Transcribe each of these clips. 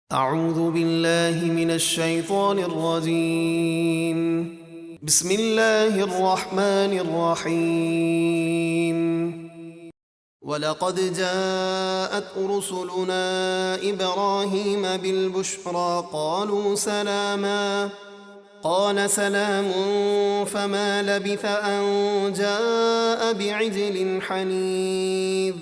اعوذ باللہ من الشیطان الرجیم بسم اللہ الرحمن الرحیم وَلَقَدْ جَاءَتْ رُسُلُنَا إِبْرَاهِيمَ بِالْبُشْرَى قَالُوا سَلَامًا قَالَ سَلَامٌ فَمَا لَبِثَ أَن جَاءَ بِعِجْلٍ حَنِيذٍ۔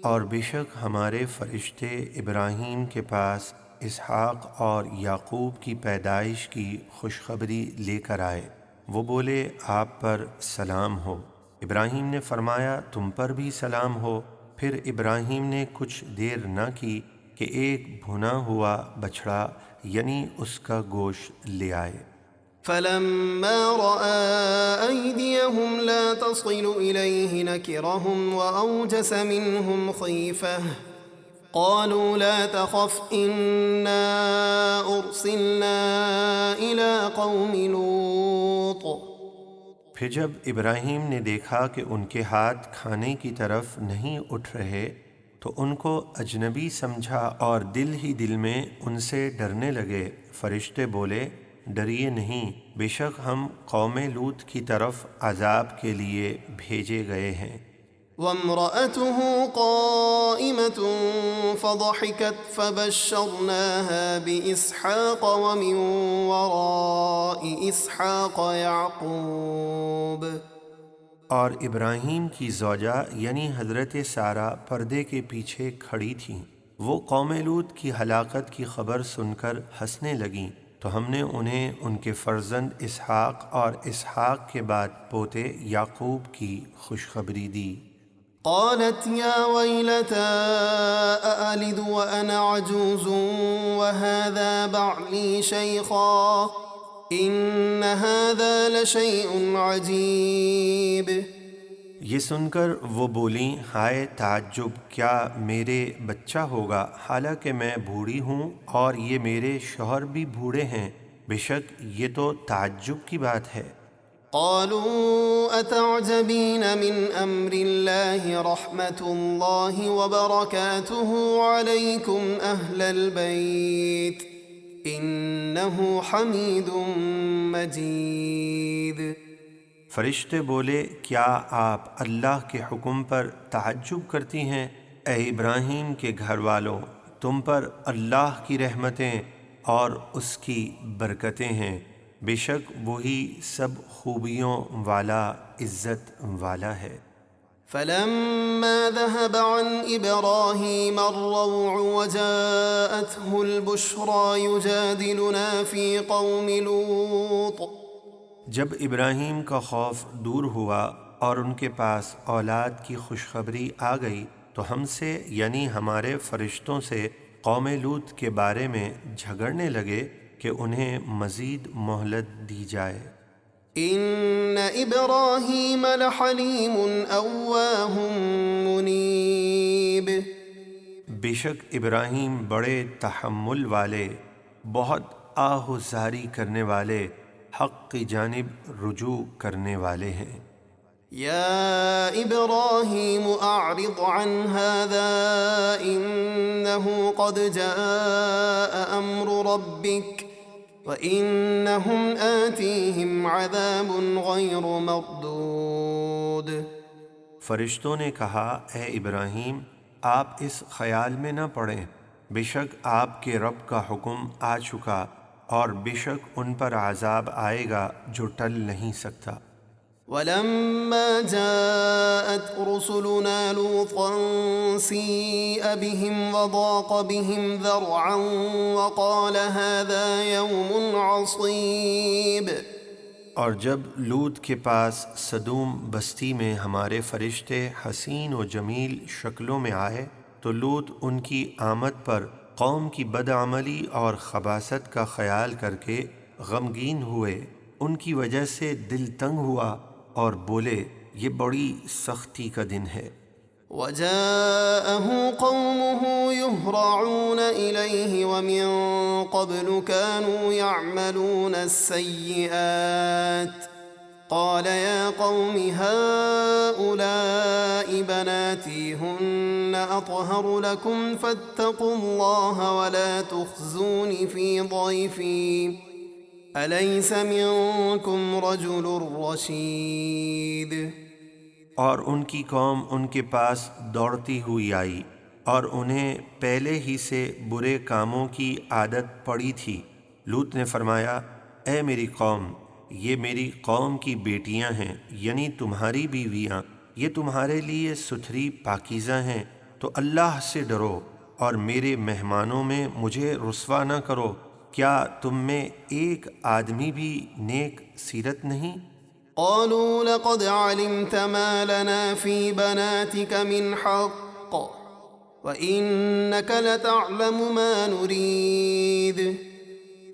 اور بے شک ہمارے فرشتے ابراہیم کے پاس اسحاق اور یعقوب کی پیدائش کی خوشخبری لے کر آئے۔ وہ بولے آپ پر سلام ہو۔ ابراہیم نے فرمایا تم پر بھی سلام ہو۔ پھر ابراہیم نے کچھ دیر نہ کی کہ ایک بھنا ہوا بچھڑا یعنی اس کا گوشت لے آئے۔ فَلَمَّا رَأَىٰ أَيْدِيَهُمْ لَا تَصِلُ إِلَيْهِ نَكِرَهُمْ وَأَوْجَسَ مِنْهُمْ خِيفَةً قَالُوا لَا تَخَفْ إِنَّا أُرْسِلْنَا إِلَىٰ قَوْمِ لُوطٍ۔ پھر جب ابراہیم نے دیکھا کہ ان کے ہاتھ کھانے کی طرف نہیں اٹھ رہے تو ان کو اجنبی سمجھا اور دل ہی دل میں ان سے ڈرنے لگے۔ فرشتے بولے ڈریے نہیں، بے شک ہم قوم لوط کی طرف عذاب کے لیے بھیجے گئے ہیں۔ وَامْرَأَتُهُ قَائِمَةٌ فَضَحِكَتْ فَبَشَّرْنَاهَا بِإِسْحَاقَ وَمِن وَرَاءِ إِسْحَاقَ يَعْقُوبَ۔ اور ابراہیم کی زوجہ یعنی حضرت سارہ پردے کے پیچھے کھڑی تھیں۔ وہ قوم لوط کی ہلاکت کی خبر سن کر ہنسنے لگیں تو ہم نے انہیں ان کے فرزند اسحاق اور اسحاق کے بعد پوتے یعقوب کی خوشخبری دی۔ قالت يا ويلتى أألد وأنا عجوز وهذا بعلي شيخا إن هذا لشيء عجيب۔ یہ سن کر وہ بولیں ہائے تعجب، کیا میرے بچہ ہوگا حالانکہ میں بوڑھی ہوں اور یہ میرے شوہر بھی بوڑھے ہیں، بے شک یہ تو تعجب کی بات ہے۔ قالوا أتعجبين من أمر الله رحمة الله وبركاته عليكم أهل البيت إنه حميد مجيد۔ فرشتے بولے کیا آپ اللہ کے حکم پر تعجب کرتی ہیں؟ اے ابراہیم کے گھر والوں، تم پر اللہ کی رحمتیں اور اس کی برکتیں ہیں، بے شک وہی سب خوبیوں والا عزت والا ہے۔ فلما ذهب عن إبراهيم الروع وجاءته البشرى يجادلنا في قوم لوط۔ جب ابراہیم کا خوف دور ہوا اور ان کے پاس اولاد کی خوشخبری آ گئی تو ہم سے یعنی ہمارے فرشتوں سے قوم لوط کے بارے میں جھگڑنے لگے کہ انہیں مزید مہلت دی جائے۔ ان ابراہیم لحلیم اواہ منیب۔ بے شک ابراہیم بڑے تحمل والے، بہت آہوزاری کرنے والے، حق کی جانب رجوع کرنے والے ہیں۔ یا ابراہیم اعرض عن هذا انه قد جاء امر ربک وَإِنَّهُمْ آتِيهِمْ عَذَابٌ غَيْرُ مَرْدُودٍ۔ فرشتوں نے کہا اے ابراہیم آپ اس خیال میں نہ پڑیں، بے شک آپ کے رب کا حکم آ چکا اور بے شک ان پر عذاب آئے گا جو ٹل نہیں سکتا۔ وَلَمَّا جَاءَتْ رُسُلُنَا لُوطًا سِيءَ بِهِمْ وَضَاقَ بِهِمْ ذَرْعًا وَقَالَ هَذَا يَوْمٌ عَصِيبٌ۔ اور جب لوط کے پاس سدوم بستی میں ہمارے فرشتے حسین و جمیل شکلوں میں آئے تو لوط ان کی آمد پر قوم کی بدعملی اور خباثت کا خیال کر کے غمگین ہوئے، ان کی وجہ سے دل تنگ ہوا اور بولے یہ بڑی سختی کا دن ہے۔ وَجَاءَهُ قَوْمُهُ يُهْرَعُونَ إِلَيْهِ وَمِن قَبْلُ كَانُوا يَعْمَلُونَ السَّيِّئَاتِ قال يا قوم هؤلاء بناتي هن أطهر لكم فاتقوا الله ولا تخزوني في ضيفي أليس منكم رجل رشيد۔ اور ان کی قوم ان کے پاس دوڑتی ہوئی آئی اور انہیں پہلے ہی سے برے کاموں کی عادت پڑی تھی۔ لوط نے فرمایا، اے میری قوم، یہ میری قوم کی بیٹیاں ہیں، یعنی تمہاری بیویاں، یہ تمہارے لیے ستھری پاکیزہ ہیں، تو اللہ سے ڈرو اور میرے مہمانوں میں مجھے رسوا نہ کرو۔ کیا تم میں ایک آدمی بھی نیک سیرت نہیں؟ قالوا لقد علمت ما لنا في بناتك من حق وإنك لتعلم ما نريد۔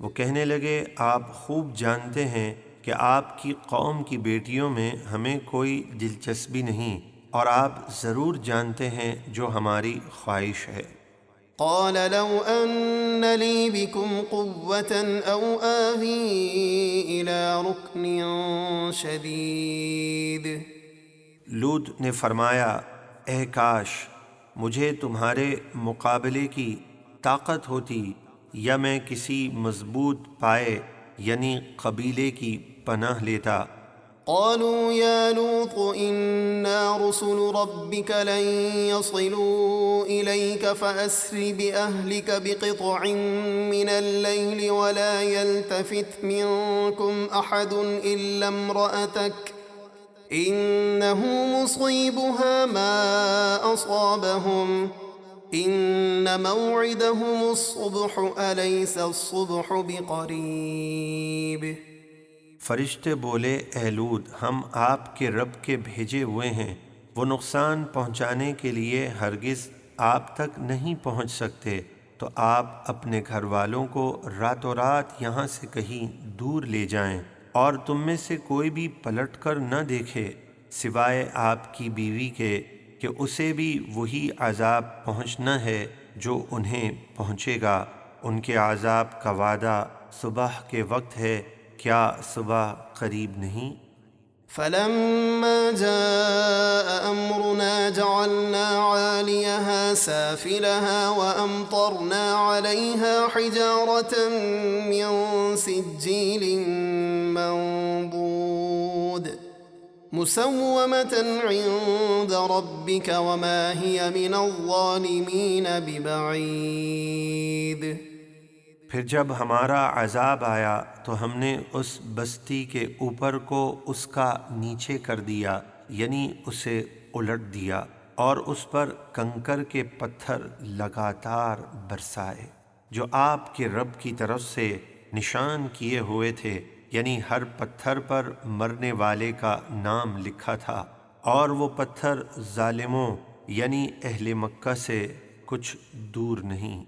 وہ کہنے لگے، آپ خوب جانتے ہیں کہ آپ کی قوم کی بیٹیوں میں ہمیں کوئی دلچسپی نہیں، اور آپ ضرور جانتے ہیں جو ہماری خواہش ہے۔ قال لو أن لي بكم قوة أو آوي إلى ركن شديد۔ لوط نے فرمایا، اے کاش مجھے تمہارے مقابلے کی طاقت ہوتی، یا میں کسی مضبوط پائے یعنی قبیلے کی پناہ لیتا۔ قالوا يا لوط إنا رسل ربك لن يصلوا إليك فأسر بأهلك بقطع من الليل ولا يلتفت منكم أحد إلا امرأتك إنه مصيبها ما أصابهم إن موعدهم الصبح أليس الصبح بقريب۔ فرشتے بولے، اے لوط، ہم آپ کے رب کے بھیجے ہوئے ہیں، وہ نقصان پہنچانے کے لیے ہرگز آپ تک نہیں پہنچ سکتے، تو آپ اپنے گھر والوں کو راتوں رات یہاں سے کہیں دور لے جائیں، اور تم میں سے کوئی بھی پلٹ کر نہ دیکھے سوائے آپ کی بیوی کے، کہ اسے بھی وہی عذاب پہنچنا ہے جو انہیں پہنچے گا۔ ان کے عذاب کا وعدہ صبح کے وقت ہے، کیا صبح قریب نہیں؟ فلما جاء أمرنا جعلنا عاليها سافلها وأمطرنا عليها حجارة من سجيل منضود مسومة عند ربك وما هي من الظالمين ببعيد۔ پھر جب ہمارا عذاب آیا تو ہم نے اس بستی کے اوپر کو اس کا نیچے کر دیا، یعنی اسے الٹ دیا، اور اس پر کنکر کے پتھر لگاتار برسائے جو آپ کے رب کی طرف سے نشان کیے ہوئے تھے، یعنی ہر پتھر پر مرنے والے کا نام لکھا تھا، اور وہ پتھر ظالموں یعنی اہل مکہ سے کچھ دور نہیں۔